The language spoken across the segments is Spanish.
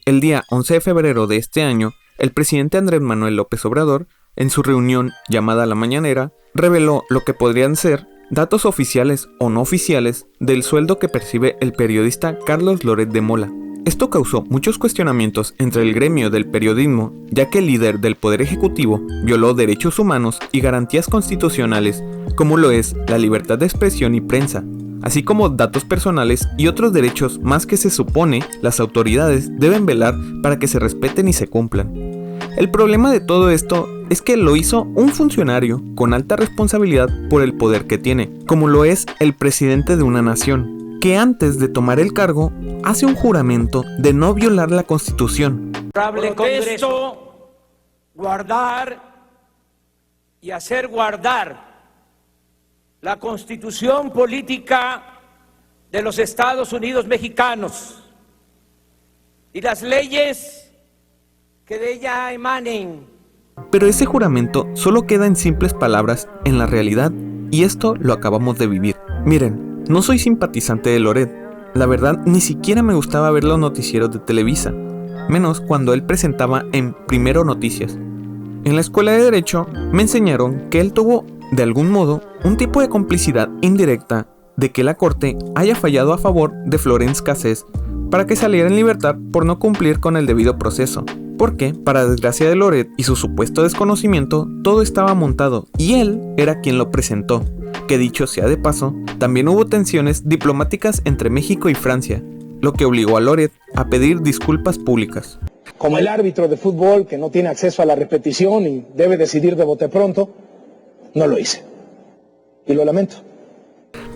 el día 11 de febrero de este año, el presidente Andrés Manuel López Obrador, en su reunión llamada La Mañanera, reveló lo que podrían ser datos oficiales o no oficiales del sueldo que percibe el periodista Carlos Loret de Mola. Esto causó muchos cuestionamientos entre el gremio del periodismo, ya que el líder del Poder Ejecutivo violó derechos humanos y garantías constitucionales, como lo es la libertad de expresión y prensa, así como datos personales y otros derechos más que se supone las autoridades deben velar para que se respeten y se cumplan. El problema de todo esto es que lo hizo un funcionario con alta responsabilidad por el poder que tiene, como lo es el presidente de una nación, que antes de tomar el cargo hace un juramento de no violar la Constitución. Protesto guardar y hacer guardar la Constitución política de los Estados Unidos mexicanos y las leyes que de ella emanen. Pero ese juramento solo queda en simples palabras en la realidad, y esto lo acabamos de vivir. Miren, no soy simpatizante de Loret. La verdad, ni siquiera me gustaba ver los noticieros de Televisa, menos cuando él presentaba en Primero Noticias. En la escuela de Derecho me enseñaron que él tuvo, de algún modo, un tipo de complicidad indirecta de que la corte haya fallado a favor de Florence Cassés para que saliera en libertad por no cumplir con el debido proceso. Porque, para desgracia de Loret y su supuesto desconocimiento, todo estaba montado y él era quien lo presentó. Que dicho sea de paso, también hubo tensiones diplomáticas entre México y Francia, lo que obligó a Loret a pedir disculpas públicas. Como el árbitro de fútbol que no tiene acceso a la repetición y debe decidir de bote pronto, no lo hice. Y lo lamento.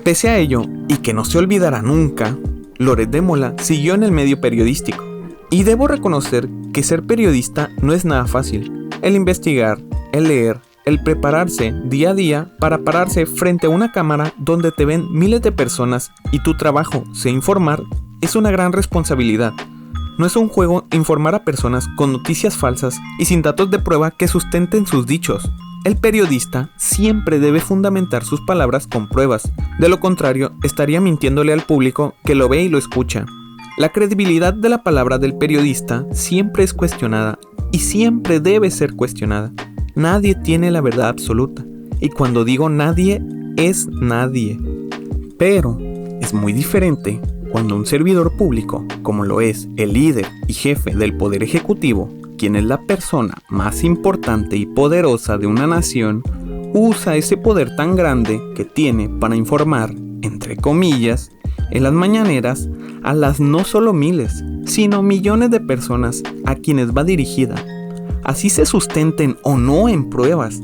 Pese a ello, y que no se olvidará nunca, Loret de Mola siguió en el medio periodístico. Y debo reconocer que ser periodista no es nada fácil. El investigar, el leer, el prepararse día a día para pararse frente a una cámara donde te ven miles de personas y tu trabajo sea informar, es una gran responsabilidad. No es un juego informar a personas con noticias falsas y sin datos de prueba que sustenten sus dichos. El periodista siempre debe fundamentar sus palabras con pruebas, de lo contrario estaría mintiéndole al público que lo ve y lo escucha. La credibilidad de la palabra del periodista siempre es cuestionada y siempre debe ser cuestionada. Nadie tiene la verdad absoluta, y cuando digo nadie, es nadie. Pero es muy diferente cuando un servidor público, como lo es el líder y jefe del Poder Ejecutivo, quien es la persona más importante y poderosa de una nación, usa ese poder tan grande que tiene para informar, entre comillas, en las mañaneras a las no solo miles, sino millones de personas a quienes va dirigida, así se sustenten o no en pruebas.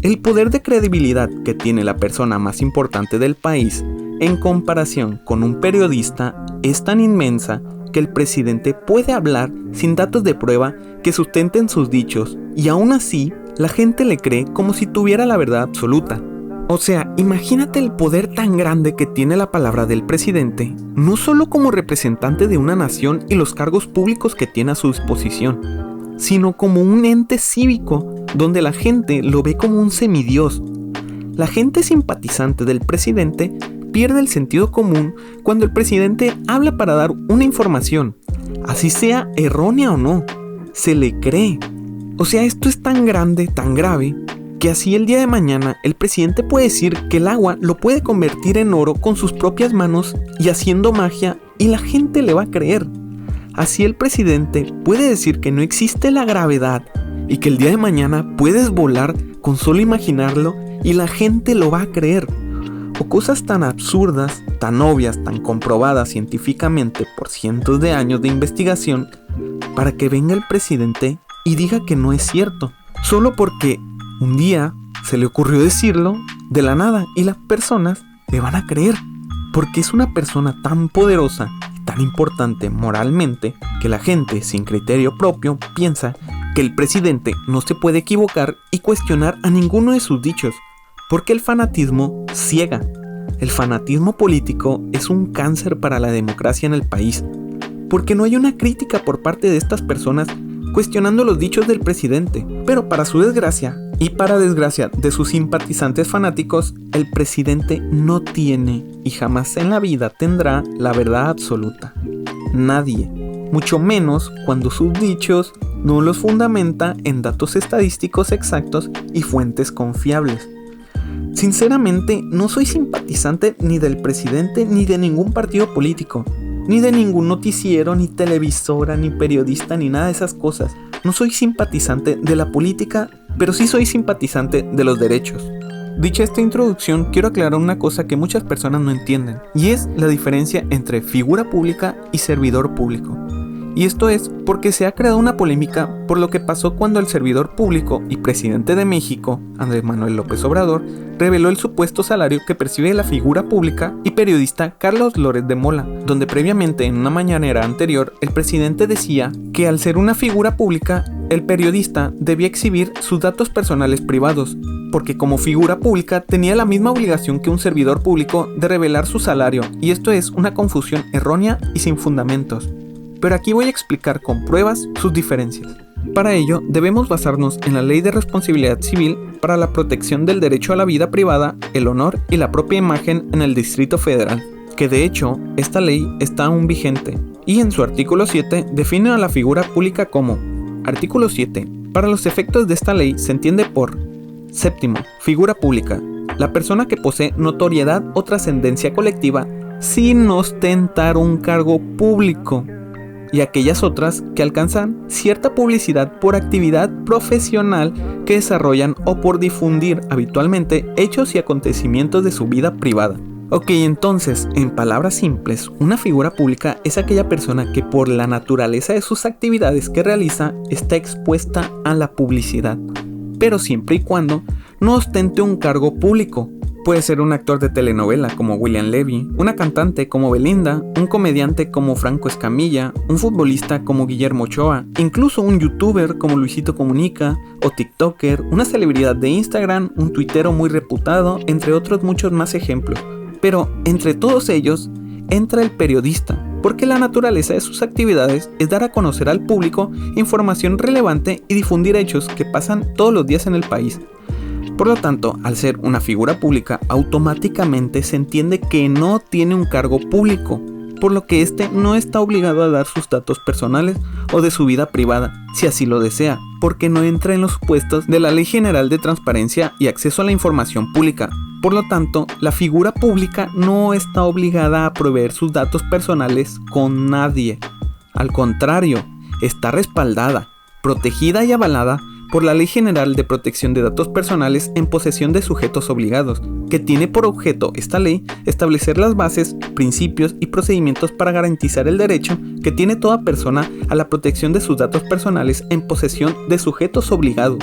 El poder de credibilidad que tiene la persona más importante del país en comparación con un periodista es tan inmensa que el presidente puede hablar sin datos de prueba que sustenten sus dichos y aún así la gente le cree como si tuviera la verdad absoluta. O sea, imagínate el poder tan grande que tiene la palabra del presidente, no solo como representante de una nación y los cargos públicos que tiene a su disposición, sino como un ente cívico donde la gente lo ve como un semidios. La gente simpatizante del presidente pierde el sentido común cuando el presidente habla para dar una información, así sea errónea o no, se le cree. O sea, esto es tan grande, tan grave, que así el día de mañana el presidente puede decir que el agua lo puede convertir en oro con sus propias manos y haciendo magia, y la gente le va a creer. Así el presidente puede decir que no existe la gravedad y que el día de mañana puedes volar con solo imaginarlo y la gente lo va a creer. O cosas tan absurdas, tan obvias, tan comprobadas científicamente por cientos de años de investigación, para que venga el presidente y diga que no es cierto, solo porque un día se le ocurrió decirlo de la nada y las personas le van a creer, porque es una persona tan poderosa y tan importante moralmente que la gente sin criterio propio piensa que el presidente no se puede equivocar y cuestionar a ninguno de sus dichos, porque el fanatismo ciega. El fanatismo político es un cáncer para la democracia en el país, porque no hay una crítica por parte de estas personas cuestionando los dichos del presidente. Pero para su desgracia, y para desgracia de sus simpatizantes fanáticos, el presidente no tiene y jamás en la vida tendrá la verdad absoluta. Nadie, mucho menos cuando sus dichos no los fundamenta en datos estadísticos exactos y fuentes confiables. Sinceramente, no soy simpatizante ni del presidente ni de ningún partido político, ni de ningún noticiero, ni televisora, ni periodista, ni nada de esas cosas. No soy simpatizante de la política, pero sí soy simpatizante de los derechos. Dicha esta introducción, quiero aclarar una cosa que muchas personas no entienden, y es la diferencia entre figura pública y servidor público. Y esto es porque se ha creado una polémica por lo que pasó cuando el servidor público y presidente de México, Andrés Manuel López Obrador, reveló el supuesto salario que percibe la figura pública y periodista Carlos Loret de Mola, donde previamente en una mañanera anterior el presidente decía que al ser una figura pública, el periodista debía exhibir sus datos personales privados, porque como figura pública tenía la misma obligación que un servidor público de revelar su salario, y esto es una confusión errónea y sin fundamentos. Pero aquí voy a explicar con pruebas sus diferencias. Para ello, debemos basarnos en la Ley de Responsabilidad Civil para la protección del derecho a la vida privada, el honor y la propia imagen en el Distrito Federal, que de hecho, esta ley está aún vigente, y en su artículo 7 define a la figura pública como: artículo 7. Para los efectos de esta ley se entiende por: séptimo, figura pública, la persona que posee notoriedad o trascendencia colectiva sin ostentar un cargo público, y aquellas otras que alcanzan cierta publicidad por actividad profesional que desarrollan o por difundir habitualmente hechos y acontecimientos de su vida privada. Ok, entonces, en palabras simples, una figura pública es aquella persona que por la naturaleza de sus actividades que realiza está expuesta a la publicidad, pero siempre y cuando no ostente un cargo público. Puede ser un actor de telenovela como William Levy, una cantante como Belinda, un comediante como Franco Escamilla, un futbolista como Guillermo Ochoa, incluso un youtuber como Luisito Comunica, o tiktoker, una celebridad de Instagram, un tuitero muy reputado, entre otros muchos más ejemplos. Pero entre todos ellos entra el periodista, porque la naturaleza de sus actividades es dar a conocer al público información relevante y difundir hechos que pasan todos los días en el país. Por lo tanto, al ser una figura pública, automáticamente se entiende que no tiene un cargo público, por lo que éste no está obligado a dar sus datos personales o de su vida privada, si así lo desea, porque no entra en los supuestos de la Ley General de Transparencia y Acceso a la Información Pública. Por lo tanto, la figura pública no está obligada a proveer sus datos personales con nadie. Al contrario, está respaldada, protegida y avalada por la Ley General de Protección de Datos Personales en posesión de sujetos obligados, que tiene por objeto esta ley establecer las bases, principios y procedimientos para garantizar el derecho que tiene toda persona a la protección de sus datos personales en posesión de sujetos obligados.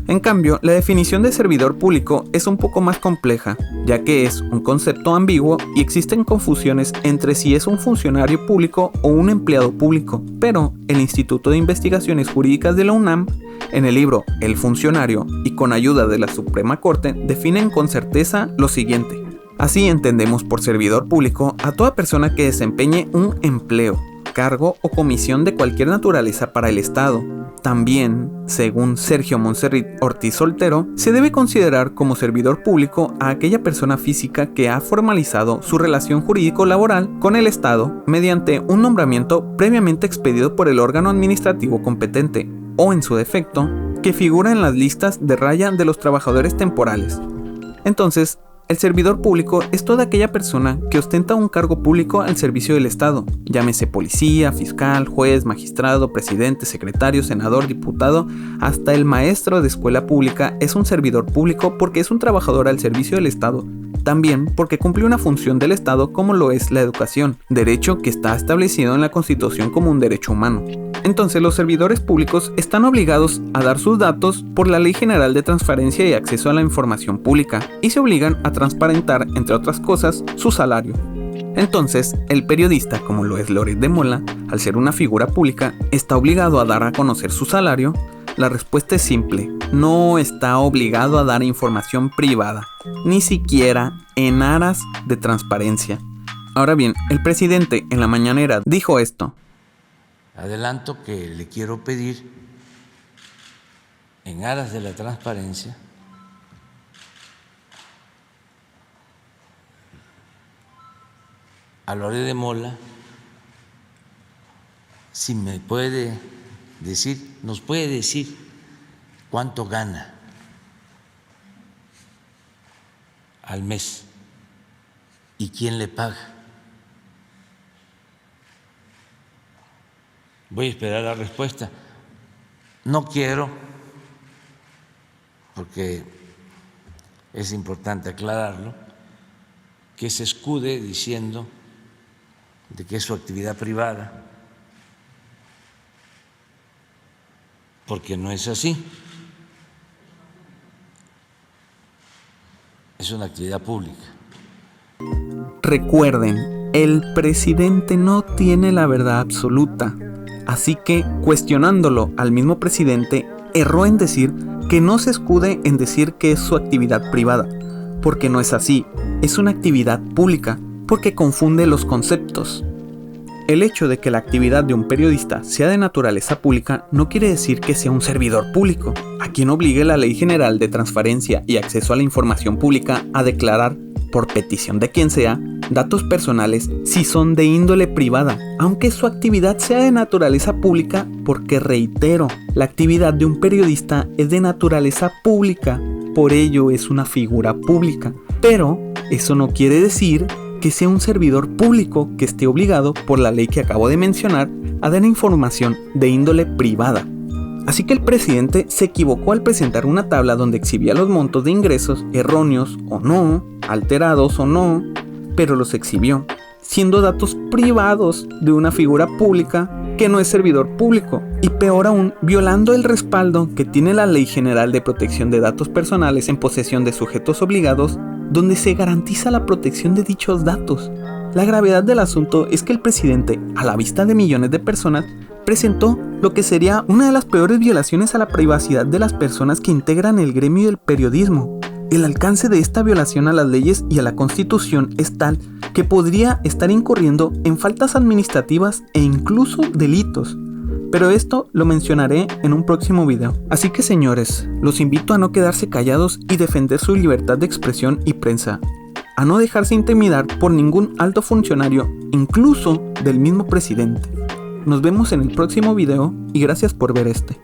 En cambio, la definición de servidor público es un poco más compleja, ya que es un concepto ambiguo y existen confusiones entre si es un funcionario público o un empleado público, pero el Instituto de Investigaciones Jurídicas de la UNAM, en el libro El funcionario y con ayuda de la Suprema Corte, definen con certeza lo siguiente. Así entendemos por servidor público a toda persona que desempeñe un empleo, cargo o comisión de cualquier naturaleza para el Estado. También, según Sergio Monserrit Ortiz Soltero, se debe considerar como servidor público a aquella persona física que ha formalizado su relación jurídico-laboral con el Estado mediante un nombramiento previamente expedido por el órgano administrativo competente, o en su defecto, que figura en las listas de raya de los trabajadores temporales. Entonces, el servidor público es toda aquella persona que ostenta un cargo público al servicio del Estado, llámese policía, fiscal, juez, magistrado, presidente, secretario, senador, diputado, hasta el maestro de escuela pública es un servidor público porque es un trabajador al servicio del Estado. También porque cumple una función del Estado como lo es la educación, derecho que está establecido en la Constitución como un derecho humano. Entonces los servidores públicos están obligados a dar sus datos por la Ley General de Transparencia y Acceso a la Información Pública y se obligan a transparentar, entre otras cosas, su salario. Entonces, el periodista, como lo es Loret de Mola, al ser una figura pública, ¿está obligado a dar a conocer su salario? La respuesta es simple, no está obligado a dar información privada, ni siquiera en aras de transparencia. Ahora bien, el presidente en la mañanera dijo esto. Adelanto que le quiero pedir, en aras de la transparencia, a Loret de Mola si me puede decir, nos puede decir cuánto gana al mes y quién le paga. Voy a esperar la respuesta. No quiero, porque es importante aclararlo, que se escude diciendo de que es su actividad privada, porque no es así. Es una actividad pública. Recuerden, el presidente no tiene la verdad absoluta, así que cuestionándolo al mismo presidente, erró en decir que no se escude en decir que es su actividad privada, porque no es así, es una actividad pública, porque confunde los conceptos. El hecho de que la actividad de un periodista sea de naturaleza pública no quiere decir que sea un servidor público, a quien obligue la Ley General de Transparencia y Acceso a la Información Pública a declarar, por petición de quien sea, datos personales si son de índole privada, aunque su actividad sea de naturaleza pública, porque reitero, la actividad de un periodista es de naturaleza pública, por ello es una figura pública, pero eso no quiere decir que sea un servidor público que esté obligado por la ley que acabo de mencionar a dar información de índole privada. Así que el presidente se equivocó al presentar una tabla donde exhibía los montos de ingresos erróneos o no, alterados o no, pero los exhibió, siendo datos privados de una figura pública que no es servidor público, y peor aún, violando el respaldo que tiene la Ley General de Protección de Datos Personales en posesión de sujetos obligados, donde se garantiza la protección de dichos datos. La gravedad del asunto es que el presidente, a la vista de millones de personas, presentó lo que sería una de las peores violaciones a la privacidad de las personas que integran el gremio del periodismo. El alcance de esta violación a las leyes y a la Constitución es tal que podría estar incurriendo en faltas administrativas e incluso delitos. Pero esto lo mencionaré en un próximo video. Así que señores, los invito a no quedarse callados y defender su libertad de expresión y prensa, a no dejarse intimidar por ningún alto funcionario, incluso del mismo presidente. Nos vemos en el próximo video y gracias por ver este.